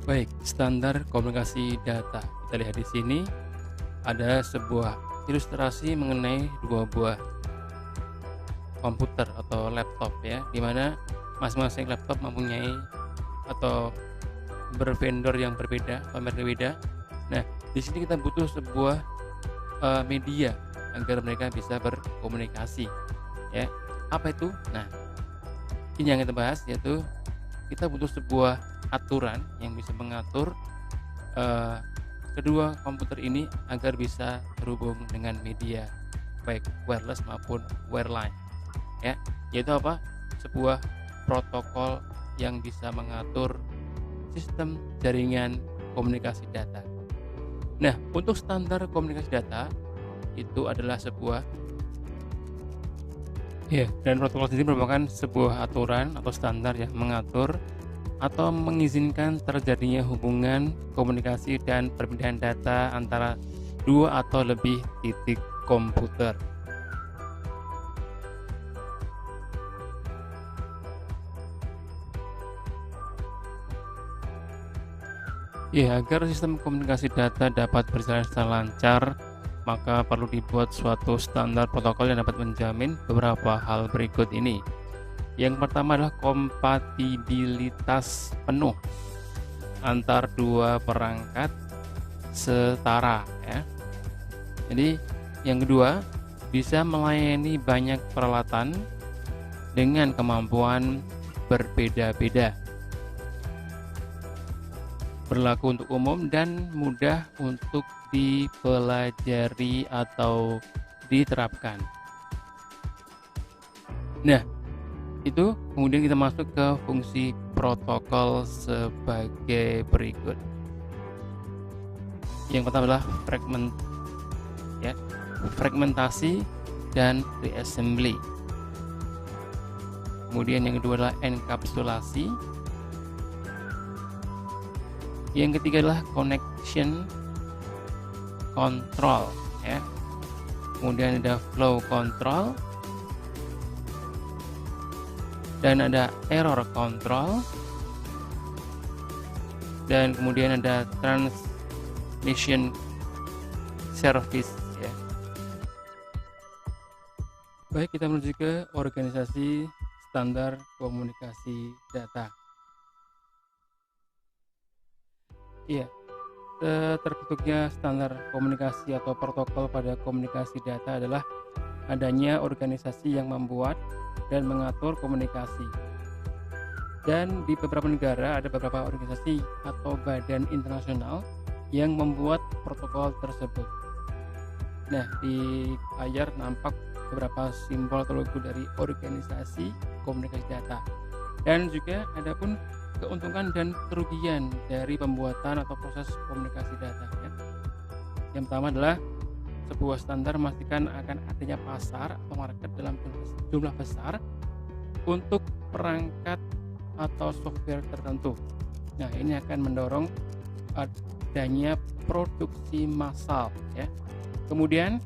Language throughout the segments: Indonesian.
Baik, standar komunikasi data. Kita lihat di sini ada sebuah ilustrasi mengenai dua buah komputer atau laptop ya, di mana masing-masing laptop mempunyai atau bervendor yang berbeda, merek berbeda. Nah, di sini kita butuh sebuah media agar mereka bisa berkomunikasi ya. Apa itu? Nah, ini yang kita bahas, yaitu kita butuh sebuah aturan yang bisa mengatur eh, kedua komputer ini agar bisa terhubung dengan media baik wireless maupun wireline ya, yaitu apa? Sebuah protokol yang bisa mengatur sistem jaringan komunikasi data. Nah, untuk standar komunikasi data itu adalah sebuah dan protokol sendiri merupakan sebuah aturan atau standar yang mengatur atau mengizinkan terjadinya hubungan komunikasi dan perpindahan data antara dua atau lebih titik komputer. Ya, agar sistem komunikasi data dapat berjalan secara lancar, maka perlu dibuat suatu standar protokol yang dapat menjamin beberapa hal berikut ini. Yang pertama adalah kompatibilitas penuh antar dua perangkat setara ya. Jadi yang kedua, bisa melayani banyak peralatan dengan kemampuan berbeda-beda, berlaku untuk umum dan mudah untuk dipelajari atau diterapkan. Nah, itu kemudian kita masuk ke fungsi protokol sebagai berikut. Yang pertama adalah fragmentasi dan reassembly. Kemudian yang kedua adalah enkapsulasi. Yang ketiga adalah connection control ya. Kemudian ada flow control dan ada error control, dan kemudian ada transmission service ya. Baik, kita menuju ke organisasi standar komunikasi data. Iya, terbentuknya standar komunikasi atau protokol pada komunikasi data adalah adanya organisasi yang membuat dan mengatur komunikasi. Dan di beberapa negara ada beberapa organisasi atau badan internasional yang membuat protokol tersebut. Nah, di layar nampak beberapa simbol atau logo dari organisasi komunikasi data. Dan juga ada pun keuntungan dan kerugian dari pembuatan atau proses komunikasi data ya. Yang pertama adalah sebuah standar memastikan akan adanya pasar atau market dalam jumlah besar untuk perangkat atau software tertentu. Nah, ini akan mendorong adanya produksi massal ya. Kemudian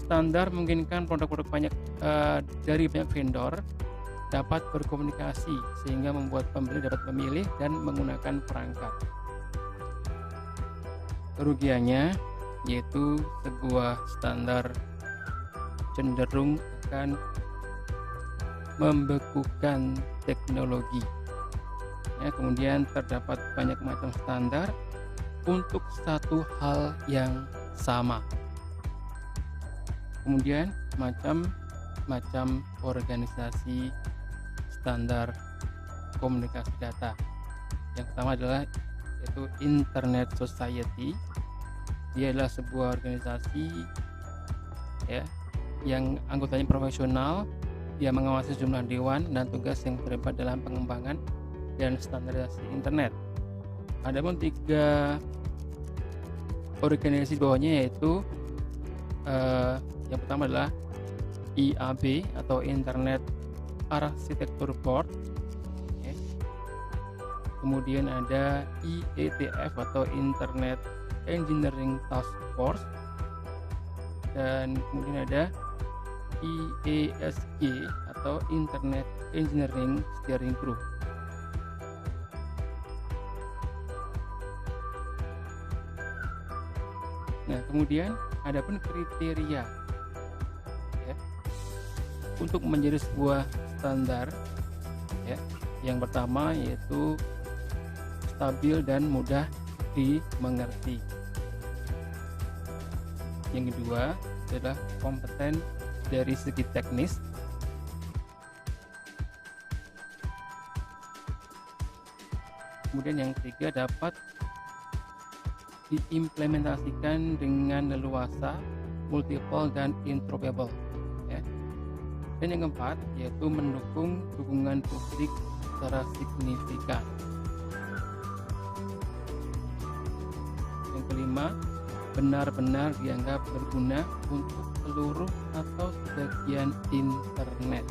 standar memungkinkan produk-produk dari banyak vendor dapat berkomunikasi sehingga membuat pembeli dapat memilih dan menggunakan perangkat. Kerugiannya yaitu sebuah standar cenderung akan membekukan teknologi. Ya, kemudian terdapat banyak macam standar untuk satu hal yang sama. Kemudian macam organisasi standar komunikasi data. Yang pertama adalah yaitu Internet Society. Dia adalah sebuah organisasi ya yang anggotanya profesional. Dia mengawasi jumlah dewan dan tugas yang terlibat dalam pengembangan dan standarisasi internet. Ada pun 3 organisasi bawahnya, yaitu yang pertama adalah IAB atau Internet Architecture Board, okay. Kemudian ada IETF atau Internet Engineering Task Force, dan kemudian ada IESG atau Internet Engineering Steering Group. Nah, kemudian adapun kriteria ya untuk menjadi sebuah standar ya. Yang pertama yaitu stabil dan mudah dimengerti. Yang kedua adalah kompeten dari segi teknis. Kemudian yang ketiga dapat diimplementasikan dengan leluasa, multiple dan interoperable ya. Dan yang keempat yaitu mendukung dukungan publik secara signifikan. Yang kelima, benar-benar dianggap berguna untuk seluruh atau sebagian internet.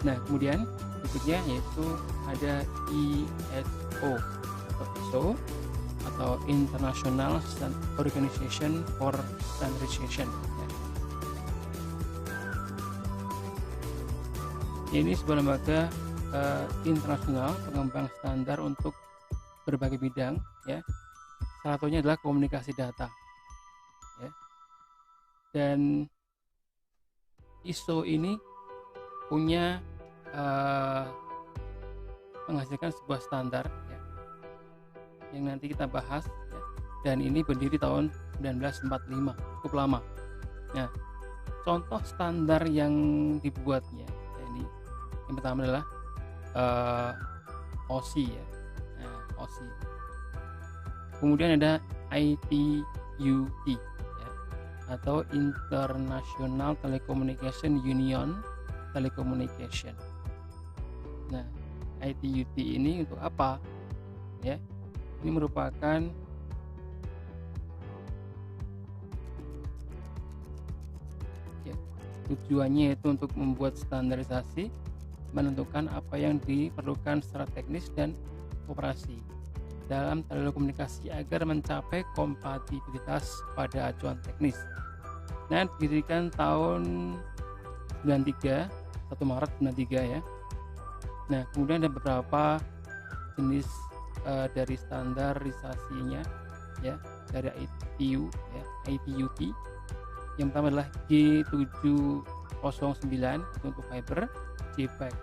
Nah, kemudian berikutnya yaitu ada ISO atau International Organization for Standardization ya. Ini sebuah lembaga internasional pengembang standar untuk berbagai bidang ya. Salah satunya adalah komunikasi data ya. Dan ISO ini punya menghasilkan sebuah standar ya, yang nanti kita bahas ya. Dan ini berdiri tahun 1945, cukup lama. Nah, contoh standar yang dibuatnya ya, ini yang pertama adalah OSI ya. Nah, OSI. Kemudian ada ITU-T ya, atau International Telecommunication Union Telecommunication. Nah, ITU-T ini untuk apa? Ya, ini merupakan ya, tujuannya yaitu untuk membuat standarisasi, menentukan apa yang diperlukan secara teknis dan operasi dalam telekomunikasi agar mencapai kompatibilitas pada acuan teknis. Nah, didirikan tahun 93, 1 Maret 93 ya. Nah, kemudian ada beberapa jenis dari standarisasinya ya, dari ITU ya, ITU-T. Yang pertama adalah G709 untuk fiber, JPEG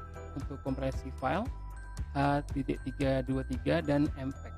untuk kompresi file, H.323 dan MPEG.